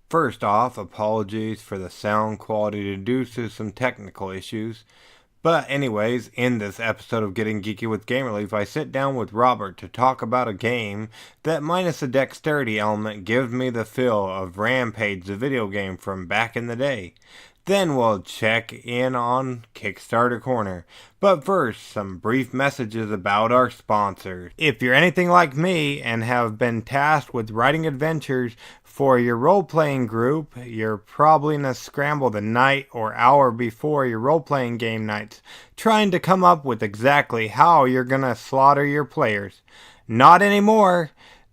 First off, apologies for the sound quality due to some technical issues. But anyways, in this episode of Getting Geeky with Game Relief, I sit down with Robert to talk about a game that, minus the dexterity element, gives me the feel of Rampage, the video game from back in the day. Then we'll check in on Kickstarter Corner. But first, some brief messages about our sponsors. If you're anything like me and have been tasked with writing adventures for your role-playing group, you're probably in a scramble the night or hour before your role-playing game nights, trying to come up with exactly how you're gonna slaughter your players. Not anymore!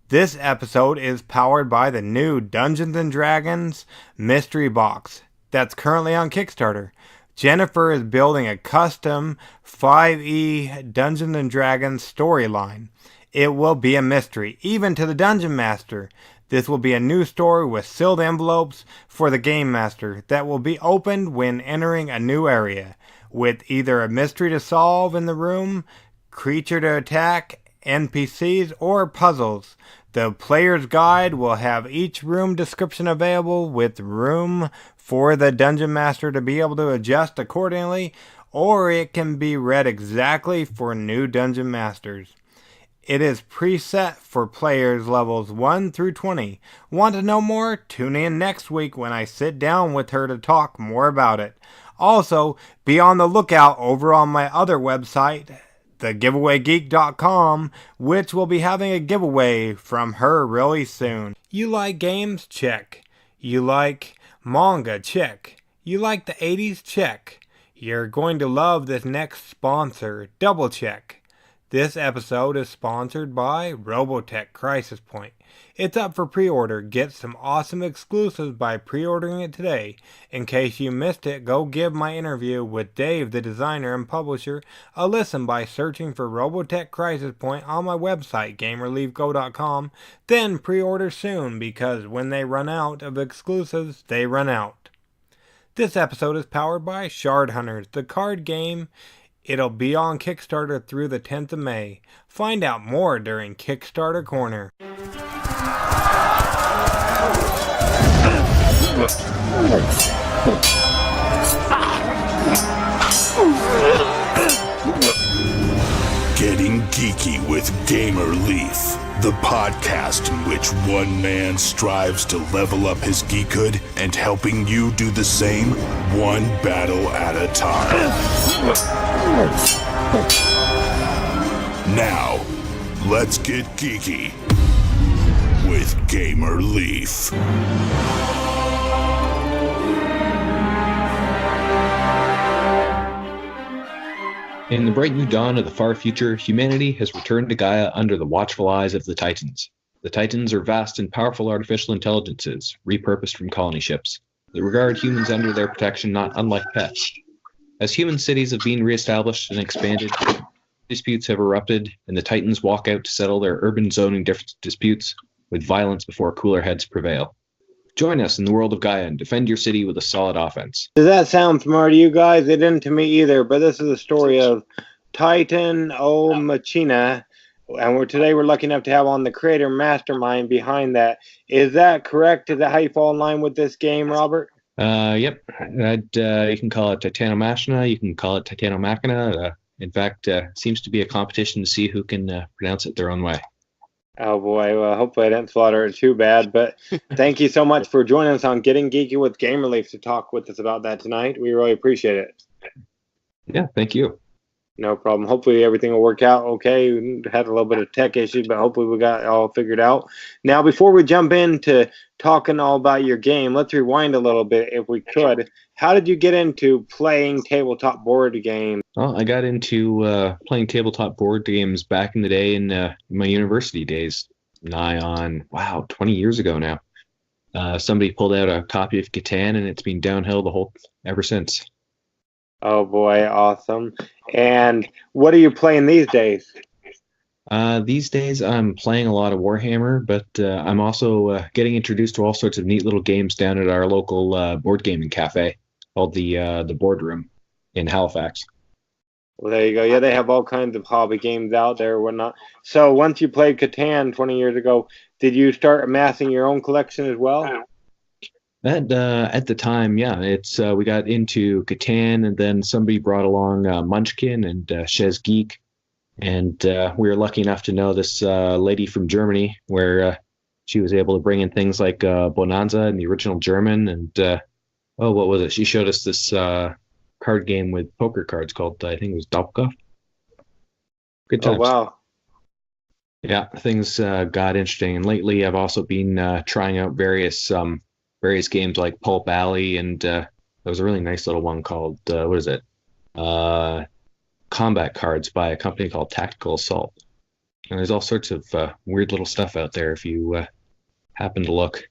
This episode is powered by the new Dungeons & Dragons Mystery Box that's currently on Kickstarter. Jennifer is building a custom 5e Dungeons & Dragons storyline. It will be a mystery, even to the Dungeon Master. This will be a new story with sealed envelopes for the Game Master that will be opened when entering a new area, with either a mystery to solve in the room, creature to attack, NPCs, or puzzles. The player's guide will have each room description available with room for the Dungeon Master to be able to adjust accordingly, or it can be read exactly for new Dungeon Masters. It is preset for players levels 1 through 20. Want to know more? Tune in next week when I sit down with her to talk more about it. Also, be on the lookout over on my other website, thegiveawaygeek.com, which will be having a giveaway from her really soon. You like games? Check. You like manga? Check. You like the 80s? Check. You're going to love this next sponsor. Double check. This episode is sponsored by Robotech Crisis Point. It's up for pre-order. Get some awesome exclusives by pre-ordering it today. In case you missed it, go give my interview with Dave, the designer and publisher, a listen by searching for Robotech Crisis Point on my website, GameReliefGo.com. Then pre-order soon, because when they run out of exclusives, they run out. This episode is powered by Shard Hunters, the card game. It'll be on Kickstarter through the 10th of May. Find out more during Kickstarter Corner. Getting Geeky with Gamer Leaf, the podcast in which one man strives to level up his geekhood and helping you do the same, one battle at a time. Now, let's get geeky with Gamer Leaf. In the bright new dawn of the far future, humanity has returned to Gaia under the watchful eyes of the Titans. The Titans are vast and powerful artificial intelligences, repurposed from colony ships, that regard humans under their protection not unlike pets. As human cities have been reestablished and expanded, disputes have erupted, and the Titans walk out to settle their urban zoning disputes with violence before cooler heads prevail. Join us in the world of Gaia and defend your city with a solid offense. Does that sound familiar to you guys? It didn't to me either, but this is the story of TITANOMACHINA, and today we're lucky enough to have on the creator mastermind behind that. Is that correct? Is that how you fall in line with this game, Robert? Yep. You can call it TITANOMACHINA, you can call it TITANOMACHINA. In fact, seems to be a competition to see who can pronounce it their own way. Oh boy, well hopefully I didn't slaughter it too bad, but thank you so much for joining us on Getting Geeky with Game Relief to talk with us about that tonight. We really appreciate it. Yeah, thank you. No problem. Hopefully everything will work out okay. We had a little bit of tech issues, but hopefully we got it all figured out. Now, before we jump into talking all about your game, let's rewind a little bit if we could. How did you get into playing tabletop board games? Well, I got into playing tabletop board games back in the day in my university days, nigh on, 20 years ago now. Somebody pulled out a copy of Catan, and it's been downhill ever since. Oh boy, awesome. And what are you playing these days? These days I'm playing a lot of Warhammer, but I'm also getting introduced to all sorts of neat little games down at our local board gaming cafe called the Boardroom in Halifax. Well, there you go. Yeah, they have all kinds of hobby games out there and whatnot. So once you played Catan 20 years ago, did you start amassing your own collection as well? That at the time, yeah, it's we got into Catan, and then somebody brought along Munchkin and Chez Geek, and we were lucky enough to know this lady from Germany, where she was able to bring in things like Bonanza in the original German, and oh, what was it? She showed us this card game with poker cards called I think it was Doppelkopf. Good Oh, times. wow. Yeah, things got interesting, and lately I've also been trying out various games like Pulp Alley, and there was a really nice little one called what is it? Uh, Combat Cards by a company called Tactical Assault. And there's all sorts of weird little stuff out there if you happen to look.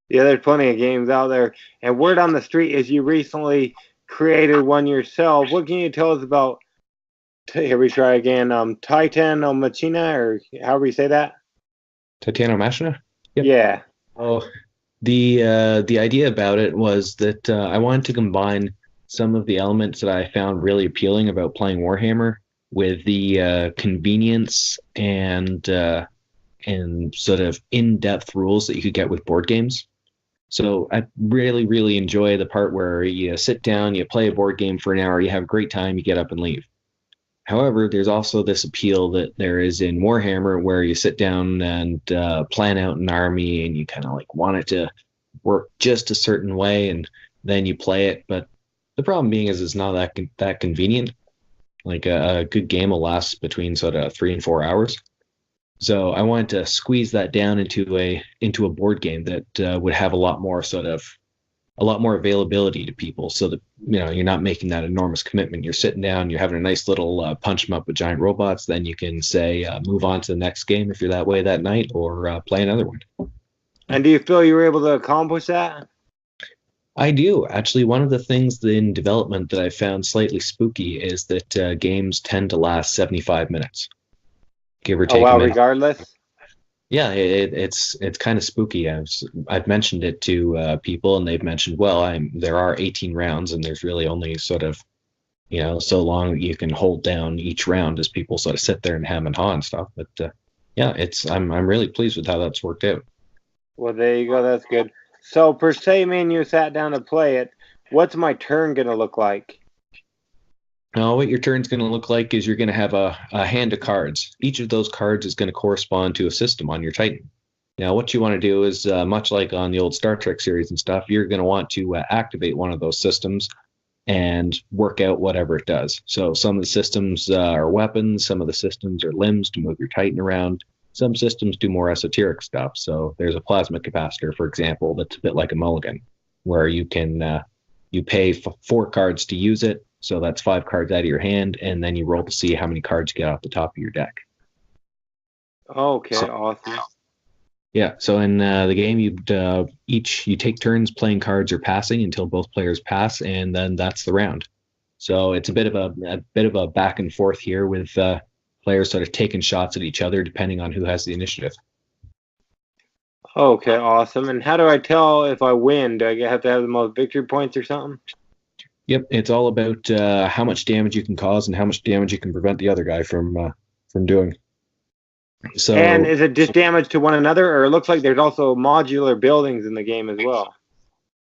Yeah, there's plenty of games out there. And word on the street is you recently created one yourself. What can you tell us about? Here we try again. TITANOMACHINA, or however you say that. TITANOMACHINA? Yep. Yeah. Oh, the idea about it was that I wanted to combine some of the elements that I found really appealing about playing Warhammer with the convenience and sort of in-depth rules that you could get with board games. So I really, really enjoy the part where you sit down, you play a board game for an hour, you have a great time, you get up and leave. However, there's also this appeal that there is in Warhammer where you sit down and plan out an army, and you kind of like want it to work just a certain way, and then you play it. But the problem being is it's not that convenient. Like a good game will last between sort of 3 and 4 hours. So I wanted to squeeze that down into a board game that would have a lot more availability to people, so that you're not making that enormous commitment. You're sitting down, you're having a nice little punch 'em up with giant robots. Then you can say move on to the next game if you're that way that night, or play another one. And do you feel you were able to accomplish that? I do. Actually, one of the things in development that I found slightly spooky is that games tend to last 75 minutes, give or take. Oh, wow, regardless? Yeah, it's kind of spooky. I've mentioned it to people, and they've mentioned, well, there are 18 rounds, and there's really only sort of, so long that you can hold down each round as people sort of sit there and hem and haw and stuff. But yeah, I'm really pleased with how that's worked out. Well, there you go. That's good. So, per se, me and you sat down to play it. What's my turn going to look like? Now, what your turn's going to look like is you're going to have a hand of cards. Each of those cards is going to correspond to a system on your Titan. Now, what you want to do is, much like on the old Star Trek series and stuff, you're going to want to activate one of those systems and work out whatever it does. So some of the systems are weapons, some of the systems are limbs to move your Titan around. Some systems do more esoteric stuff. So there's a plasma capacitor, for example, that's a bit like a mulligan, where you can you pay 4 cards to use it. So that's 5 cards out of your hand, and then you roll to see how many cards you get off the top of your deck. Okay, awesome. Yeah, so in the game, you take turns playing cards or passing until both players pass, and then that's the round. So it's a bit of a back and forth here with players sort of taking shots at each other depending on who has the initiative. Okay, awesome. And how do I tell if I win? Do I have to have the most victory points or something? Yep, it's all about how much damage you can cause and how much damage you can prevent the other guy from doing. So, and is it just damage to one another, or it looks like there's also modular buildings in the game as well?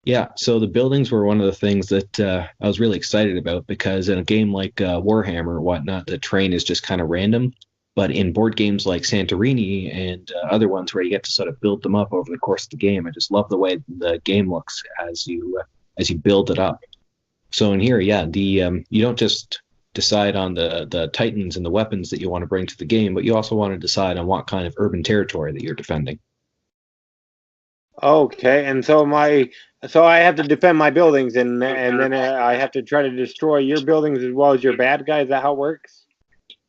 Yeah, so the buildings were one of the things that I was really excited about, because in a game like Warhammer or whatnot, the terrain is just kind of random. But in board games like Santorini and other ones where you get to sort of build them up over the course of the game, I just love the way the game looks as you build it up. So in here, yeah, you don't just decide on the Titans and the weapons that you want to bring to the game, but you also want to decide on what kind of urban territory that you're defending. Okay, and so I have to defend my buildings, and then I have to try to destroy your buildings as well as your bad guys. Is that how it works?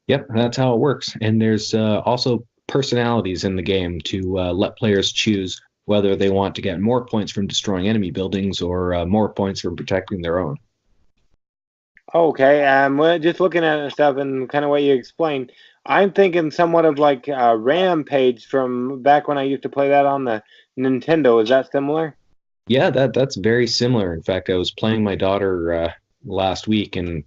Yep, that's how it works. And there's also personalities in the game to let players choose whether they want to get more points from destroying enemy buildings or more points from protecting their own. Okay, well, just looking at it stuff and kind of what you explained, I'm thinking somewhat of like Rampage from back when I used to play that on the Nintendo. Is that similar? Yeah, that's very similar. In fact, I was playing my daughter last week, and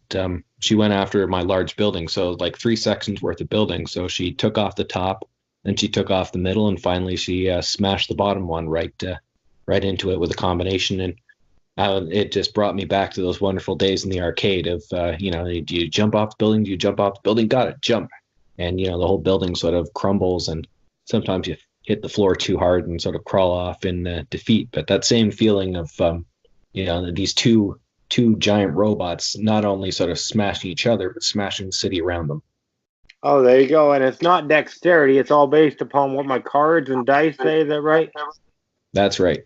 she went after my large building. So like 3 sections worth of building. So she took off the top, then she took off the middle, and finally she smashed the bottom one right right into it with a combination. And it just brought me back to those wonderful days in the arcade of, do you jump off the building? Do you jump off the building? Got it, jump. And, the whole building sort of crumbles, and sometimes you hit the floor too hard and sort of crawl off in defeat. But that same feeling of, these two giant robots not only sort of smashing each other, but smashing the city around them. Oh, there you go. And it's not dexterity. It's all based upon what my cards and dice say. Is that right? That's right.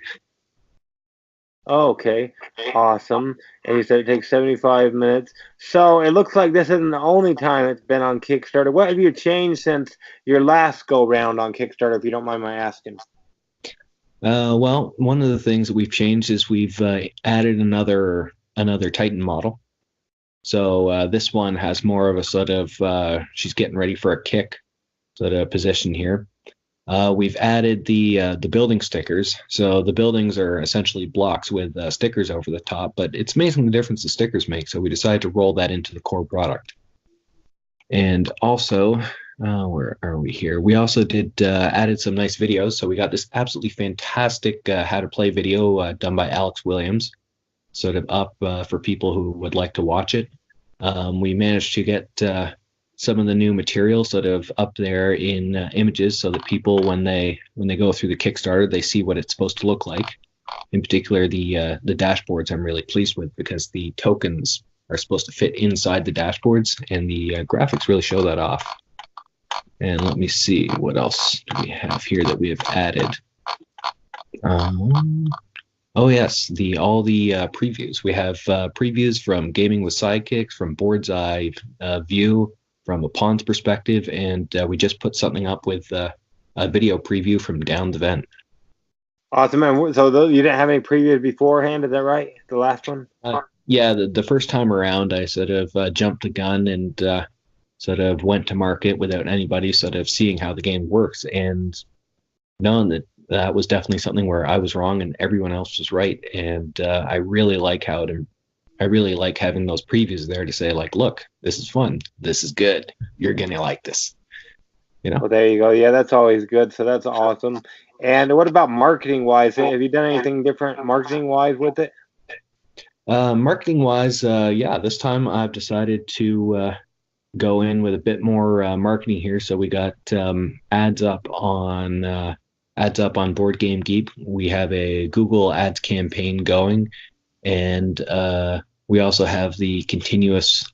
Oh, okay. Awesome. And you said it takes 75 minutes. So it looks like this isn't the only time it's been on Kickstarter. What have you changed since your last go round on Kickstarter, if you don't mind my asking? Well, one of the things that we've changed is we've added another Titan model. So this one has more of a sort of she's getting ready for a kick sort of position here. We've added the building stickers. So the buildings are essentially blocks with stickers over the top, but it's amazing the difference the stickers make. So we decided to roll that into the core product. And also, where are we here? We also added some nice videos. So we got this absolutely fantastic how to play video done by Alex Williams, sort of up for people who would like to watch it. We managed to get some of the new material sort of up there in images, so that people, when they go through the Kickstarter, they see what it's supposed to look like. In particular, the dashboards I'm really pleased with, because the tokens are supposed to fit inside the dashboards, and the graphics really show that off. And let me see, what else do we have here that we have added? Oh yes, all the previews. We have previews from Gaming with Sidekicks, from Board's Eye View, from a pawns perspective, and we just put something up with a video preview from Down the Vent. Awesome, man. So you didn't have any previews beforehand, is that right? The last one? Yeah, the first time around, I sort of jumped the gun and sort of went to market without anybody sort of seeing how the game works, and knowing that was definitely something where I was wrong and everyone else was right. And I really like having those previews there to say, like, look, this is fun, this is good, you're gonna like this. Well, there you go. Yeah, that's always good. So that's awesome. And what about marketing wise? Have you done anything different marketing wise with it? Marketing wise, yeah, this time I've decided to go in with a bit more marketing here. So we got ads up on Board Game Geek. We have a Google ads campaign going, and we also have the continuous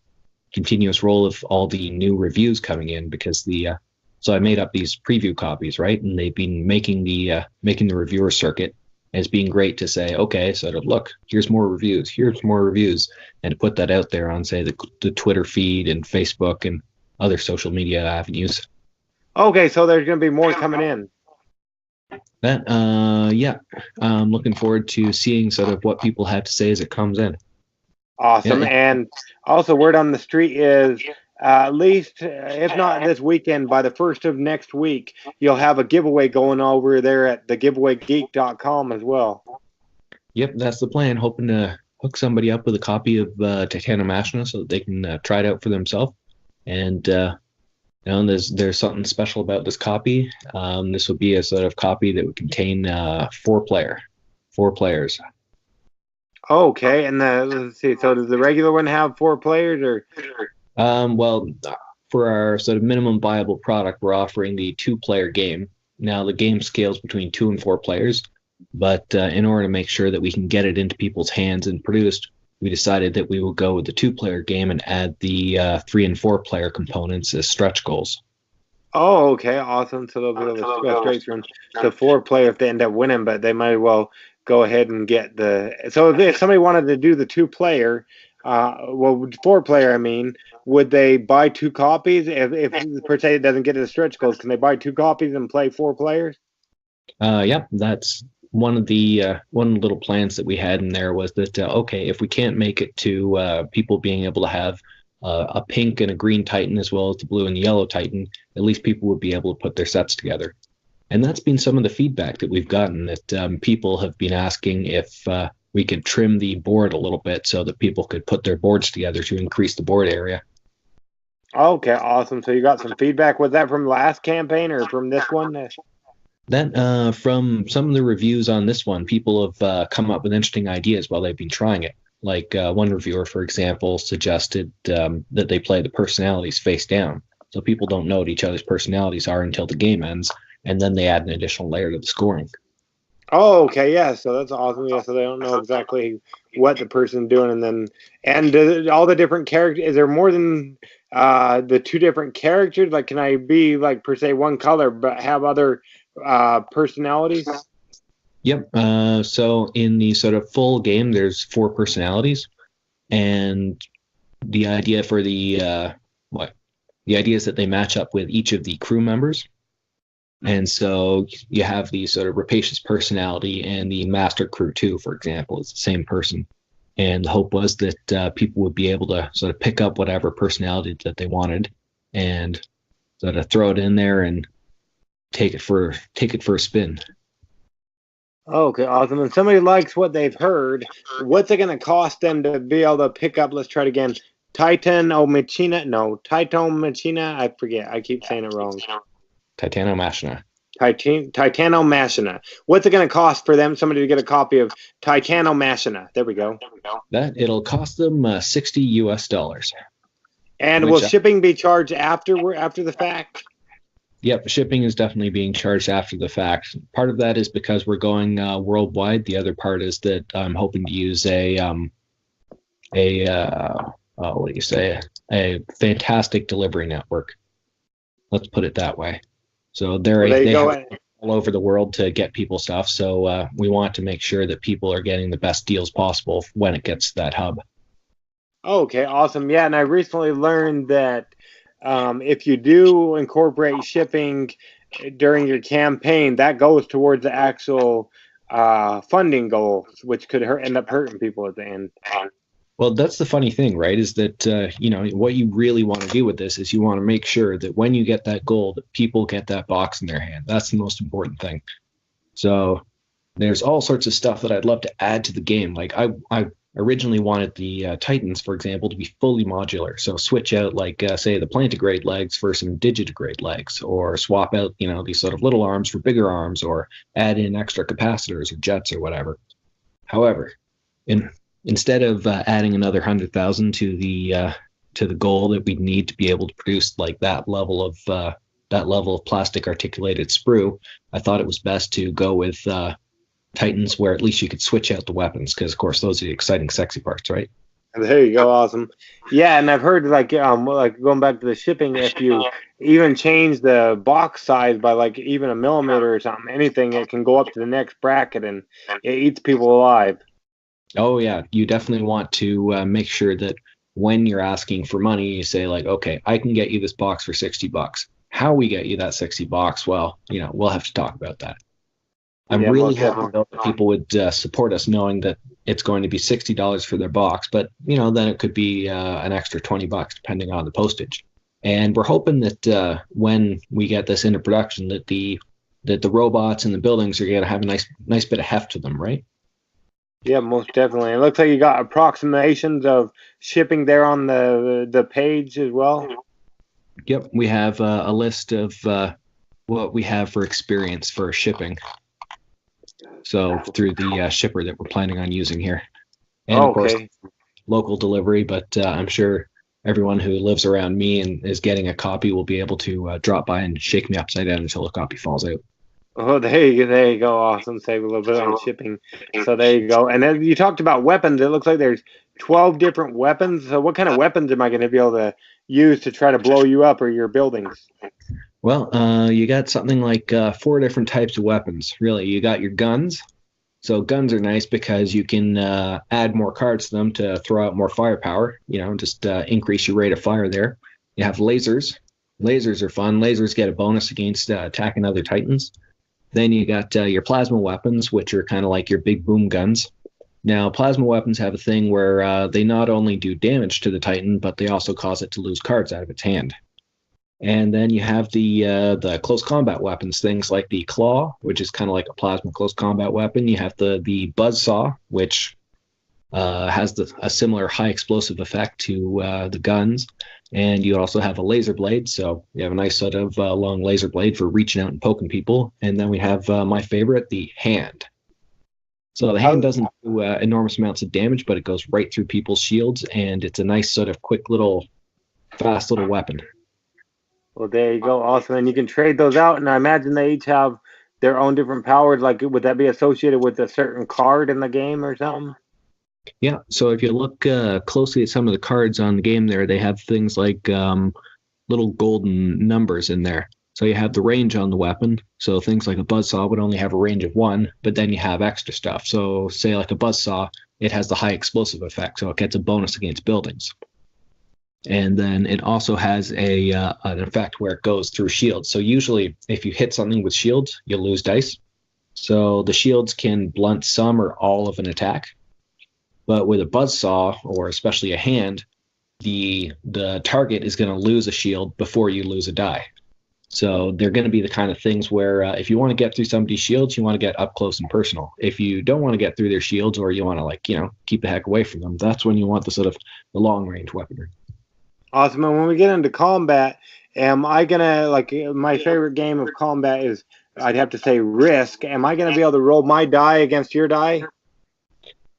roll of all the new reviews coming in, because so I made up these preview copies, right? And they've been making the reviewer circuit. And it's been great to say, okay, so to look, here's more reviews, and to put that out there on, say, the Twitter feed and Facebook and other social media avenues. Okay, so there's going to be more coming in. Yeah, I'm looking forward to seeing sort of what people have to say as it comes in. Awesome. Yeah. And also, word on the street is, at least, if not this weekend, by the 1st of next week, you'll have a giveaway going over there at thegiveawaygeek.com as well. Yep, that's the plan. Hoping to hook somebody up with a copy of TITANOMACHINA so that they can try it out for themselves. And there's something special about this copy. This will be a sort of copy that would contain 4 players. Okay, and let's see. So does the regular one have 4 players, or? Well, for our sort of minimum viable product, we're offering the 2-player game. Now, the game scales between 2 and 4 players, but in order to make sure that we can get it into people's hands and produced, we decided that we will go with the 2-player game and add the 3 and 4 player components as stretch goals. Oh, okay, awesome. So they'll be able to go straight from the 4-player if they end up winning, but they might as well go ahead and get the. So if somebody wanted to do the 2-player, 4-player, I mean, would they buy 2 copies? If per se it doesn't get to the stretch goals, can they buy 2 copies and play 4 players? Yeah, that's one of the little plans that we had in there, was that okay, if we can't make it to people being able to have a pink and a green Titan as well as the blue and the yellow Titan, at least people would be able to put their sets together. And that's been some of the feedback that we've gotten, that people have been asking if we could trim the board a little bit so that people could put their boards together to increase the board area. Okay, awesome. So you got some feedback. Was that from last campaign or from this one? That from some of the reviews on this one, people have come up with interesting ideas while they've been trying it. Like one reviewer, for example, suggested that they play the personalities face down, so people don't know what each other's personalities are until the game ends, and then they add an additional layer to the scoring. Oh, okay, yeah. So that's awesome. Yeah, so they don't know exactly what the person's doing, and all the different characters. Is there more than the two different characters? Like, can I be like per se one color, but have other personalities? Yep. So in the sort of full game, there's 4 personalities, and the idea for the idea is that they match up with each of the crew members. And so you have the sort of rapacious personality, and the master crew too, for example, is the same person. And the hope was that people would be able to sort of pick up whatever personality that they wanted and sort of throw it in there and take it for a spin. Okay, awesome. And somebody likes what they've heard. What's it going to cost them to be able to pick up? Let's try it again. TITANOMACHINA? No, TITANOMACHINA. I forget. I keep saying it wrong. TITANOMACHINA. TITANOMACHINA. What's it going to cost for somebody to get a copy of TITANOMACHINA? There we go. That it'll cost them $60 US. And will shipping be charged after the fact? Yep, shipping is definitely being charged after the fact. Part of that is because we're going worldwide. The other part is that I'm hoping to use a fantastic delivery network. Let's put it that way. So they have all over the world to get people stuff. So we want to make sure that people are getting the best deals possible when it gets to that hub. Okay, awesome. Yeah, and I recently learned that if you do incorporate shipping during your campaign, that goes towards the actual funding goals, which could end up hurting people at the end. Well, that's the funny thing, right? Is that, what you really want to do with this is you want to make sure that when you get that goal, that people get that box in their hand. That's the most important thing. So there's all sorts of stuff that I'd love to add to the game. Like I originally wanted the Titans, for example, to be fully modular. So switch out, say, the plantigrade legs for some digitigrade legs, or swap out, these sort of little arms for bigger arms, or add in extra capacitors or jets or whatever. However, instead of adding another 100,000 to the goal that we need to be able to produce like that level of plastic articulated sprue, I thought it was best to go with Titans, where at least you could switch out the weapons, because of course those are the exciting, sexy parts, right? There you go, awesome. Yeah, and I've heard like going back to the shipping, if you even change the box size by like even a millimeter or something, anything, it can go up to the next bracket and it eats people alive. Oh yeah, you definitely want to make sure that when you're asking for money, you say like, okay, I can get you this box for $60. How we get you that $60? Well, we'll have to talk about that. I'm really happy that people would support us, knowing that it's going to be $60 for their box, but then it could be an extra $20 depending on the postage. And we're hoping that when we get this into production, that the robots and the buildings are going to have a nice bit of heft to them, right? Yeah, most definitely. It looks like you got approximations of shipping there on the page as well. Yep, we have a list of what we have for experience for shipping. So through the shipper that we're planning on using here. And of course, local delivery, but I'm sure everyone who lives around me and is getting a copy will be able to drop by and shake me upside down until a copy falls out. Oh, there you go. Awesome. Save a little bit on shipping. So there you go. And then you talked about weapons. It looks like there's 12 different weapons. So what kind of weapons am I going to be able to use to try to blow you up or your buildings? Well, you got something like 4 different types of weapons, really. You got your guns. So guns are nice because you can add more cards to them to throw out more firepower, just increase your rate of fire there. You have lasers. Lasers are fun. Lasers get a bonus against attacking other Titans. Then you got your plasma weapons, which are kind of like your big boom guns. Now, plasma weapons have a thing where they not only do damage to the Titan, but they also cause it to lose cards out of its hand. And then you have the close combat weapons, things like the claw, which is kind of like a plasma close combat weapon. You have the buzzsaw, which has a similar high explosive effect to the guns. And you also have a laser blade, so you have a nice sort of long laser blade for reaching out and poking people. And then we have my favorite, the hand. So the hand doesn't do enormous amounts of damage, but it goes right through people's shields, and it's a nice sort of quick little, fast little weapon. Well, there you go. Awesome. And you can trade those out, and I imagine they each have their own different powers. Like, would that be associated with a certain card in the game or something? Yeah, so if you look closely at some of the cards on the game there, they have things like little golden numbers in there. So you have the range on the weapon. So things like a buzzsaw would only have a range of 1, but then you have extra stuff. So say like a buzzsaw, it has the high explosive effect, so it gets a bonus against buildings. And then it also has an effect where it goes through shields. So usually if you hit something with shields, you'll lose dice. So the shields can blunt some or all of an attack. But with a buzzsaw, or especially a hand, the target is going to lose a shield before you lose a die. So they're going to be the kind of things where if you want to get through somebody's shields, you want to get up close and personal. If you don't want to get through their shields, or you want to keep the heck away from them, that's when you want the long range weaponry. Awesome. And when we get into combat, am I gonna my favorite game of combat is, I'd have to say, Risk. Am I gonna be able to roll my die against your die?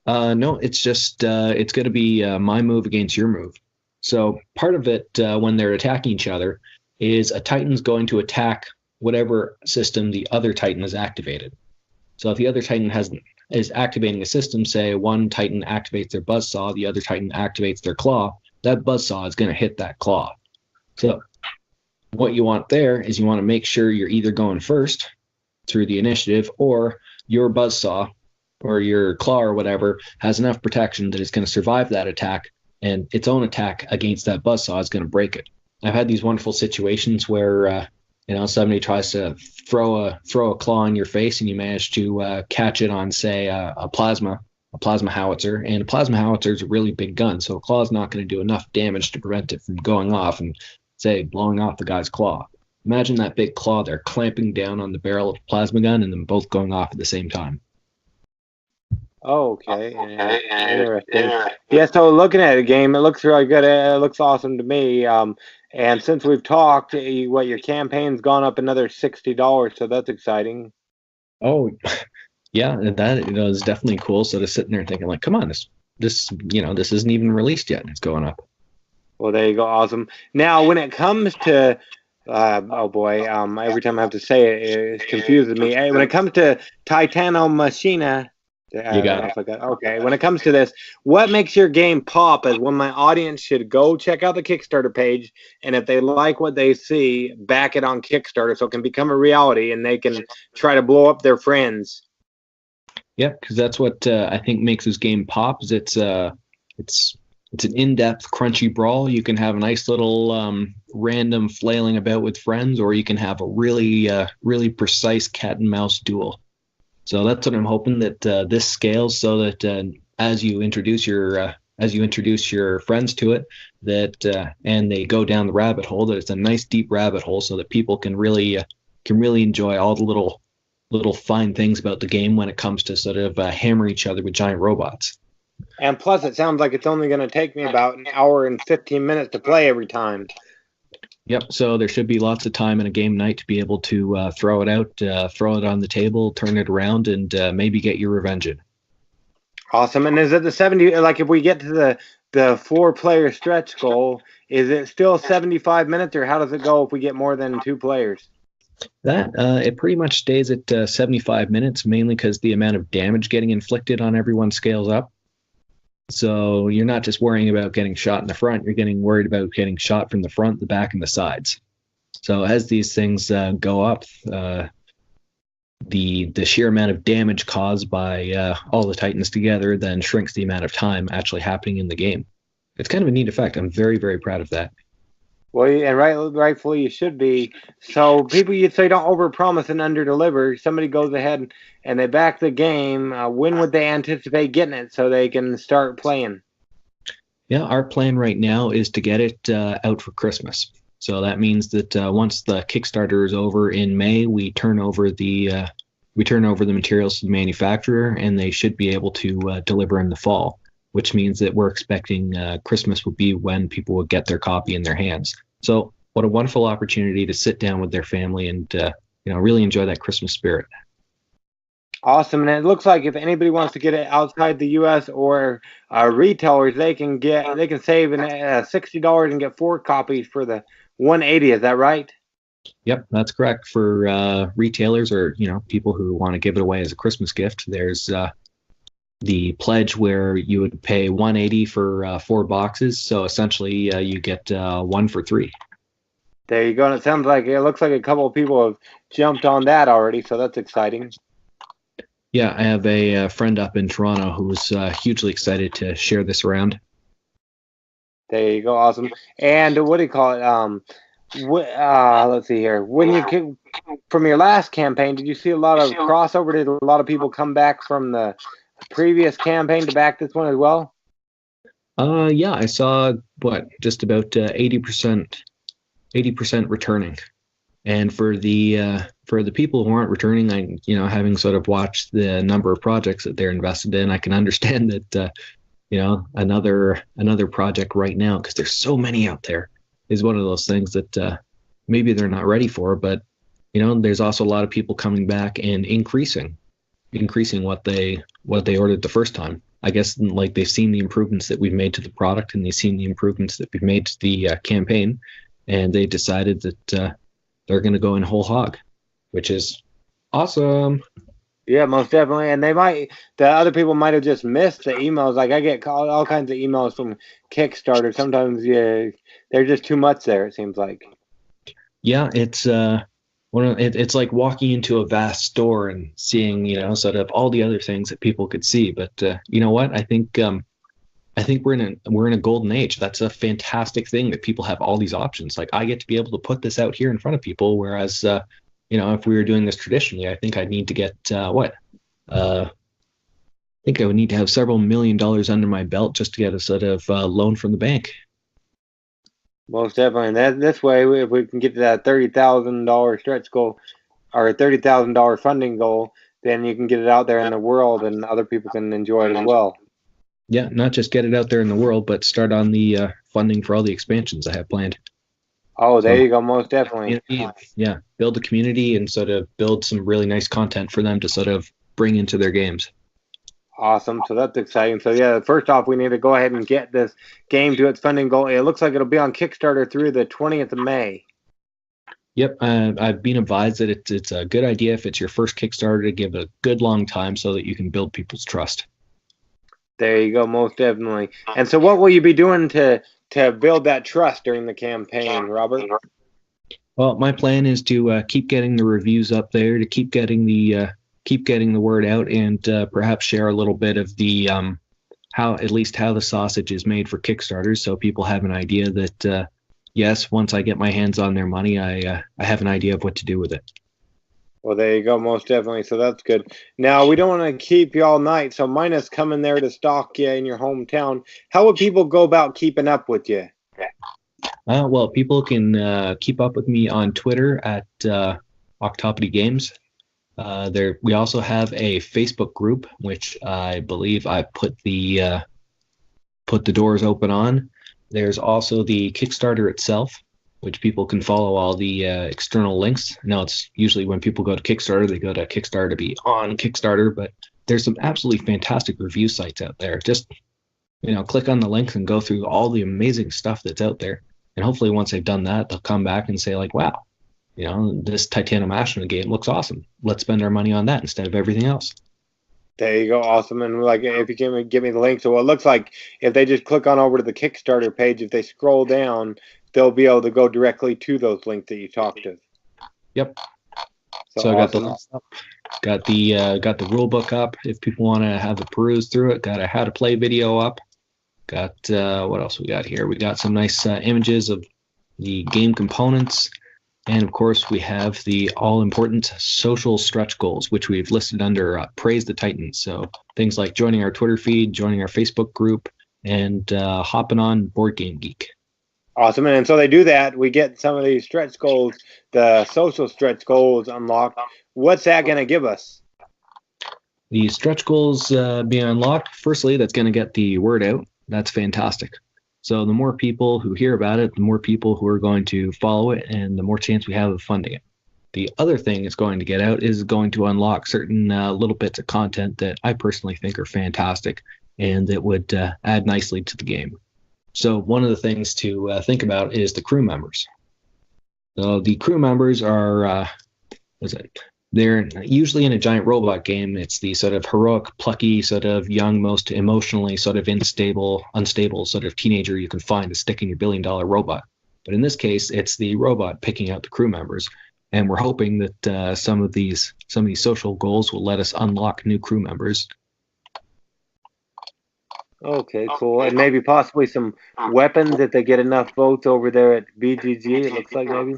No, it's just it's going to be my move against your move. So part of it, when they're attacking each other, is a Titan's going to attack whatever system the other Titan has activated. So if the other Titan is activating a system, say one Titan activates their buzzsaw, the other Titan activates their claw, that buzzsaw is going to hit that claw. So what you want there is you want to make sure you're either going first through the initiative, or your buzzsaw or your claw or whatever has enough protection that it's going to survive that attack, and its own attack against that buzzsaw is going to break it. I've had these wonderful situations where somebody tries to throw a claw in your face, and you manage to catch it on, say, a plasma howitzer, and a plasma howitzer is a really big gun, so a claw is not going to do enough damage to prevent it from going off and, say, blowing off the guy's claw. Imagine that big claw there clamping down on the barrel of a plasma gun and them both going off at the same time. Oh, okay. Interesting. Yeah, so looking at the game, it looks really good. It looks awesome to me. And since we've talked, your campaign's gone up another $60, so that's exciting. Oh, yeah, that is definitely cool. So just sitting there thinking, like, come on, this isn't even released yet, and it's going up. Well, there you go. Awesome. Now, when it comes to every time I have to say it, it confuses me. When it comes to TITANOMACHINA, you got it. Okay, when it comes to this, what makes your game pop is when my audience should go check out the Kickstarter page, and if they like what they see, back it on Kickstarter so it can become a reality and they can try to blow up their friends. Yeah, because that's what I think makes this game pop. Is it's an in-depth, crunchy brawl. You can have a nice little random flailing about with friends, or you can have a really precise cat and mouse duel. So that's what I'm hoping, that this scales so that as you introduce your friends to it, that and they go down the rabbit hole, that it's a nice deep rabbit hole, so that people can really enjoy all the little fine things about the game when it comes to sort of hammer each other with giant robots. And plus, it sounds like it's only going to take me about an hour and 15 minutes to play every time. Yep, so there should be lots of time in a game night to be able to throw it out, throw it on the table, turn it around, and maybe get your revenge in. Awesome. And is it the 70, like if we get to the 4-player stretch goal, is it still 75 minutes, or how does it go if we get more than 2 players? That it pretty much stays at 75 minutes, mainly because the amount of damage getting inflicted on everyone scales up. So you're not just worrying about getting shot in the front, you're getting worried about getting shot from the front, the back, and the sides. So as these things go up, the sheer amount of damage caused by all the Titans together then shrinks the amount of time actually happening in the game. It's kind of a neat effect. I'm very, very proud of that. Well, and rightfully you should be. So people, you'd say don't overpromise and underdeliver. Somebody goes ahead and they back the game. When would they anticipate getting it so they can start playing? Yeah, our plan right now is to get it out for Christmas. So that means that once the Kickstarter is over in May, we turn over the materials to the manufacturer, and they should be able to deliver in the fall. which means that we're expecting Christmas will be when people will get their copy in their hands. So what a wonderful opportunity to sit down with their family and really enjoy that Christmas spirit. Awesome, and it looks like if anybody wants to get it outside the U.S. or retailers, they can save $60 and get 4 copies for the 180. Is that right? Yep, that's correct. For retailers or people who want to give it away as a Christmas gift, there's the pledge where you would pay $180 for 4 boxes. So essentially, you get 1 for 3. There you go. And it looks like a couple of people have jumped on that already, so that's exciting. Yeah, I have a friend up in Toronto who's hugely excited to share this around. There you go. Awesome. And what do you call it? Let's see here. From your last campaign, did you see a lot of crossover? Did a lot of people come back from the previous campaign to back this one as well? Yeah, I saw just about 80% returning. And for the people who aren't returning, having sort of watched the number of projects that they're invested in, I can understand that another project right now, because there's so many out there, is one of those things that maybe they're not ready for. But there's also a lot of people coming back and increasing what they ordered the first time. I guess like they've seen the improvements that we've made to the product, and they've seen the improvements that we've made to the campaign, and they decided that they're going to go in whole hog, which is awesome. Yeah, most definitely. And the other people might have just missed the emails. Like I get all kinds of emails from Kickstarter. Sometimes, they're just too much there, it seems like. Yeah, it's like walking into a vast store and seeing, sort of all the other things that people could see. But you know what? I think we're in a golden age. That's a fantastic thing that people have all these options. Like I get to be able to put this out here in front of people, whereas if we were doing this traditionally, I think I'd need to get I think I would need to have several $1 million under my belt just to get a sort of loan from the bank. Most definitely. And this way, if we can get to that $30,000 stretch goal or a $30,000 funding goal, then you can get it out there in the world and other people can enjoy it as well. Yeah, not just get it out there in the world, but start on the funding for all the expansions I have planned. Oh, there you go. Most definitely. Yeah, build a community and sort of build some really nice content for them to sort of bring into their games. Awesome. So that's exciting. So yeah, first off, we need to go ahead and get this game to its funding goal. It looks like it'll be on Kickstarter through the 20th of May. Yep, I've been advised that it's a good idea if it's your first Kickstarter to give it a good long time so that you can build people's trust. There you go, most definitely. And so what will you be doing to build that trust during the campaign, Robert? Well, my plan is to keep getting the reviews up there, to keep getting the word out, and perhaps share a little bit of the how the sausage is made for Kickstarter, so people have an idea that yes, once I get my hands on their money, I have an idea of what to do with it. Well, there you go, most definitely. So that's good. Now, we don't want to keep you all night, so Minus coming there to stalk you in your hometown. How would people go about keeping up with you? Well, people can keep up with me on Twitter at Octopity Games. We also have a Facebook group, which I believe I put the doors open on. There's also the Kickstarter itself, which people can follow all the external links. Now, it's usually when people go to Kickstarter, they go to Kickstarter to be on Kickstarter, but there's some absolutely fantastic review sites out there. Just, click on the links and go through all the amazing stuff that's out there. And hopefully once they've done that, they'll come back and say like, wow, this TITANOMACHINA game looks awesome. Let's spend our money on that instead of everything else. There you go. Awesome. And like, if you can give me the link. So it looks like if they just click on over to the Kickstarter page, if they scroll down, they'll be able to go directly to those links that you talked to. Yep. So I got awesome. the links up. Got the rule book up if people want to have a peruse through it. Got a how to play video up. Got what else we got here? We got some nice images of the game components. And of course, we have the all-important social stretch goals, which we've listed under Praise the Titans. So things like joining our Twitter feed, joining our Facebook group, and hopping on Board Game Geek. Awesome. And so they do that. We get some of these stretch goals, the social stretch goals unlocked. What's that going to give us? The stretch goals being unlocked, firstly, that's going to get the word out. That's fantastic. So the more people who hear about it, the more people who are going to follow it, and the more chance we have of funding it. The other thing it's going to get out is going to unlock certain little bits of content that I personally think are fantastic and that would add nicely to the game. So one of the things to think about is the crew members. So the crew members are, they're usually in a giant robot game. It's the sort of heroic, plucky, sort of young, most emotionally sort of unstable sort of teenager you can find to stick in your billion-dollar robot. But in this case, it's the robot picking out the crew members. And we're hoping that some of these social goals will let us unlock new crew members. Okay, cool. And maybe possibly some weapons if they get enough votes over there at BGG, it looks like maybe.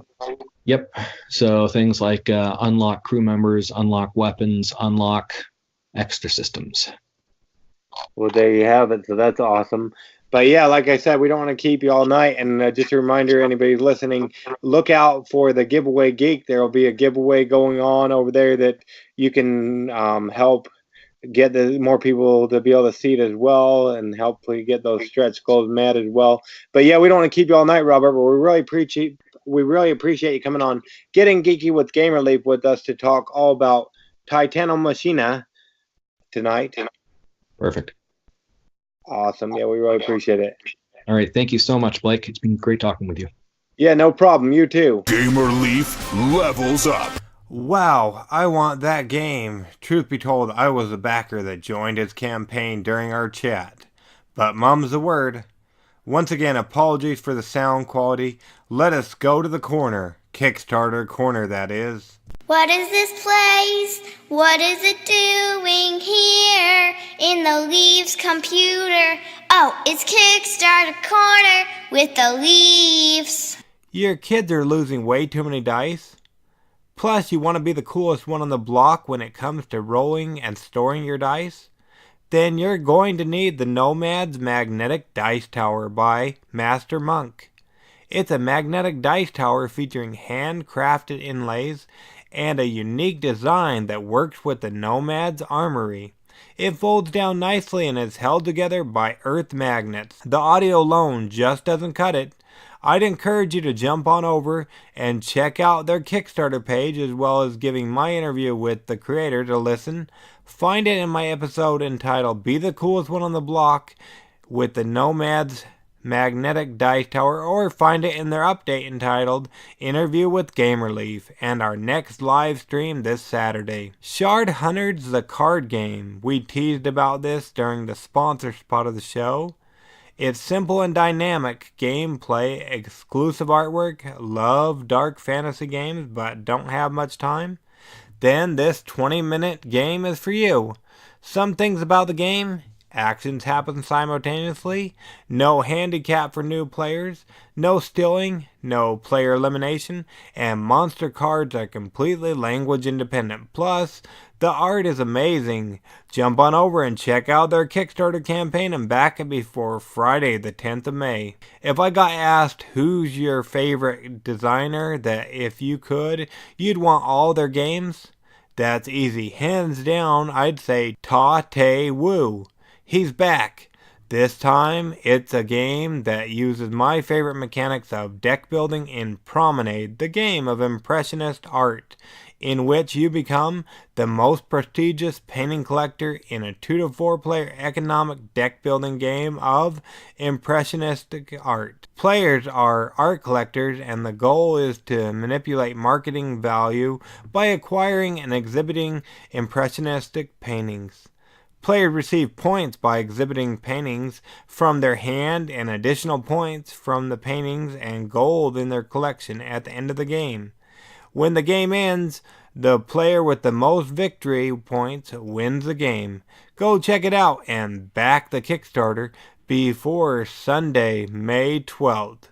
Yep. So things like unlock crew members, unlock weapons, unlock extra systems. Well, there you have it. So that's awesome. But yeah, like I said, we don't want to keep you all night. And just a reminder, anybody listening, look out for the Giveaway Geek. There will be a giveaway going on over there that you can help get more people to be able to see it as well, and hopefully get those stretch goals met as well. But yeah, we don't want to keep you all night, Robert. But we really appreciate you coming on, getting geeky with Game Relief with us to talk all about TITANOMACHINA tonight. Perfect. Awesome. Yeah, we really appreciate it. All right. Thank you so much, Blake. It's been great talking with you. Yeah, no problem. You too. Gamer Leaf levels up. Wow, I want that game. Truth be told, I was a backer that joined his campaign during our chat. But mum's the word. Once again, apologies for the sound quality. Let us go to the corner. Kickstarter corner, that is. What is this place? What is it doing here in the Leaves computer? Oh, it's Kickstarter Corner with the Leaves. Your kids are losing way too many dice. Plus, you want to be the coolest one on the block when it comes to rolling and storing your dice? Then you're going to need the Nomad's Magnetic Dice Tower by Master Monk. It's a magnetic dice tower featuring handcrafted inlays and a unique design that works with the Nomad's armory. It folds down nicely and is held together by earth magnets. The audio alone just doesn't cut it. I'd encourage you to jump on over and check out their Kickstarter page, as well as giving my interview with the creator to listen. Find it in my episode entitled Be the Coolest One on the Block with the Nomad's Magnetic Dice Tower, or find it in their update entitled Interview with Game Relief, and our next live stream this Saturday. Shard Hunters, the card game. We teased about this during the sponsor spot of the show. It's simple and dynamic gameplay, exclusive artwork, love dark fantasy games but don't have much time? Then this 20-minute game is for you. Some things about the game: actions happen simultaneously, no handicap for new players, no stealing, no player elimination, and monster cards are completely language independent. Plus, the art is amazing. Jump on over and check out their Kickstarter campaign and back it before Friday the 10th of May. If I got asked who's your favorite designer that if you could, you'd want all their games, that's easy. Hands down, I'd say Ta-Te-Woo. He's back. This time, it's a game that uses my favorite mechanics of deck building in Promenade, the game of impressionist art, in which you become the most prestigious painting collector in a 2 to 4 player economic deck building game of impressionistic art. Players are art collectors, and the goal is to manipulate marketing value by acquiring and exhibiting impressionistic paintings. Players receive points by exhibiting paintings from their hand and additional points from the paintings and gold in their collection at the end of the game. When the game ends, the player with the most victory points wins the game. Go check it out and back the Kickstarter before Sunday, May 12th.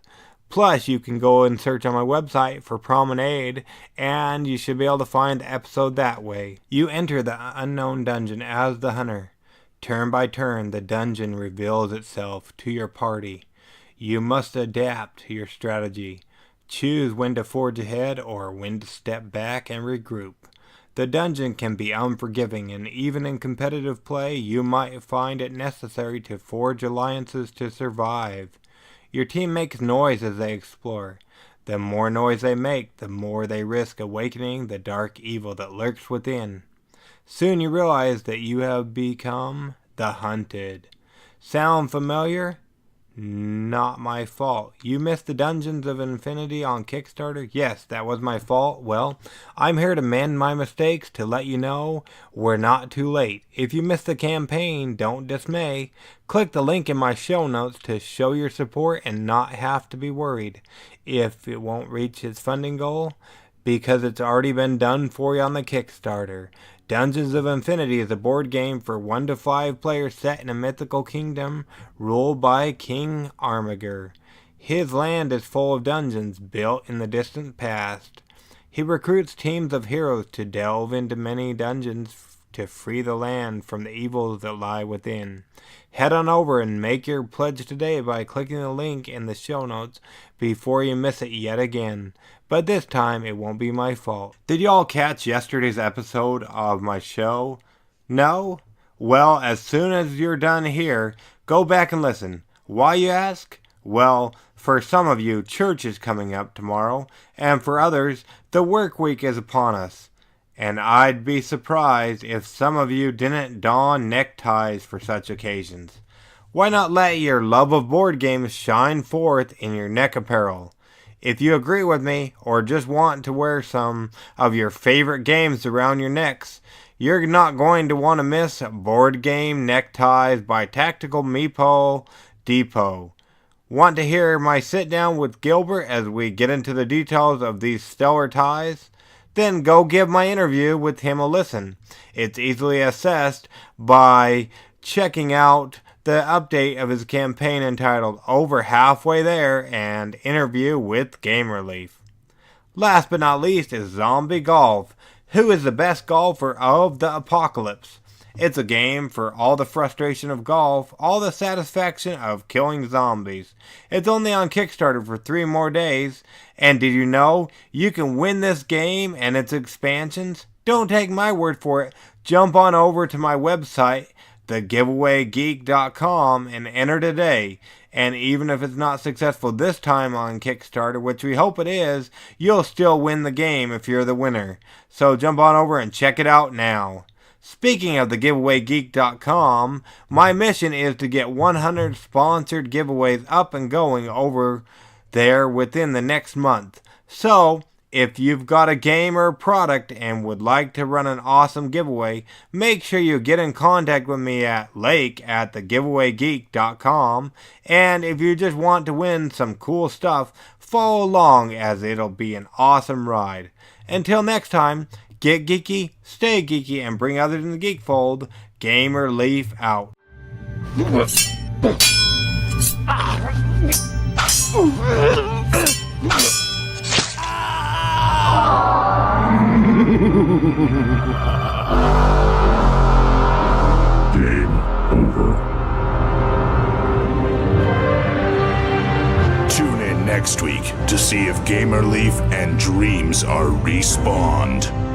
Plus, you can go and search on my website for Promenade, and you should be able to find the episode that way. You enter the unknown dungeon as the hunter. Turn by turn, the dungeon reveals itself to your party. You must adapt to your strategy. Choose when to forge ahead or when to step back and regroup. The dungeon can be unforgiving, and even in competitive play, you might find it necessary to forge alliances to survive. Your team makes noise as they explore. The more noise they make, the more they risk awakening the dark evil that lurks within. Soon you realize that you have become the hunted. Sound familiar? Not my fault. You missed the Dungeons of Infinity on Kickstarter? Yes, that was my fault. Well, I'm here to mend my mistakes, to let you know we're not too late. If you missed the campaign, don't dismay. Click the link in my show notes to show your support and not have to be worried if it won't reach its funding goal, because it's already been done for you on the Kickstarter. Dungeons of Infinity is a board game for 1 to 5 players set in a mythical kingdom ruled by King Armiger. His land is full of dungeons built in the distant past. He recruits teams of heroes to delve into many dungeons to free the land from the evils that lie within. Head on over and make your pledge today by clicking the link in the show notes before you miss it yet again. But this time, it won't be my fault. Did y'all catch yesterday's episode of my show? No? Well, as soon as you're done here, go back and listen. Why, you ask? Well, for some of you, church is coming up tomorrow, and for others, the work week is upon us. And I'd be surprised if some of you didn't don neckties for such occasions. Why not let your love of board games shine forth in your neck apparel? If you agree with me, or just want to wear some of your favorite games around your necks, you're not going to want to miss Board Game Neckties by Tactical Meeple Depot. Want to hear my sit down with Gilbert as we get into the details of these stellar ties? Then go give my interview with him a listen. It's easily assessed by checking out the update of his campaign entitled Over Halfway There and Interview with Game Relief. Last but not least is Zombie Golf. Who is the best golfer of the apocalypse? It's a game for all the frustration of golf, all the satisfaction of killing zombies. It's only on Kickstarter for 3 more days. And did you know you can win this game and its expansions? Don't take my word for it. Jump on over to my website, thegiveawaygeek.com, and enter today. And even if it's not successful this time on Kickstarter, which we hope it is, you'll still win the game if you're the winner. So jump on over and check it out now. Speaking of thegiveawaygeek.com, my mission is to get 100 sponsored giveaways up and going over there within the next month. So, if you've got a game or product and would like to run an awesome giveaway, make sure you get in contact with me at lake@thegiveawaygeek.com. And if you just want to win some cool stuff, follow along as it'll be an awesome ride. Until next time, get geeky, stay geeky, and bring others in the geek fold. Gamer Leaf out. Game over. Tune in next week to see if Gamer Leaf and Dreams are respawned.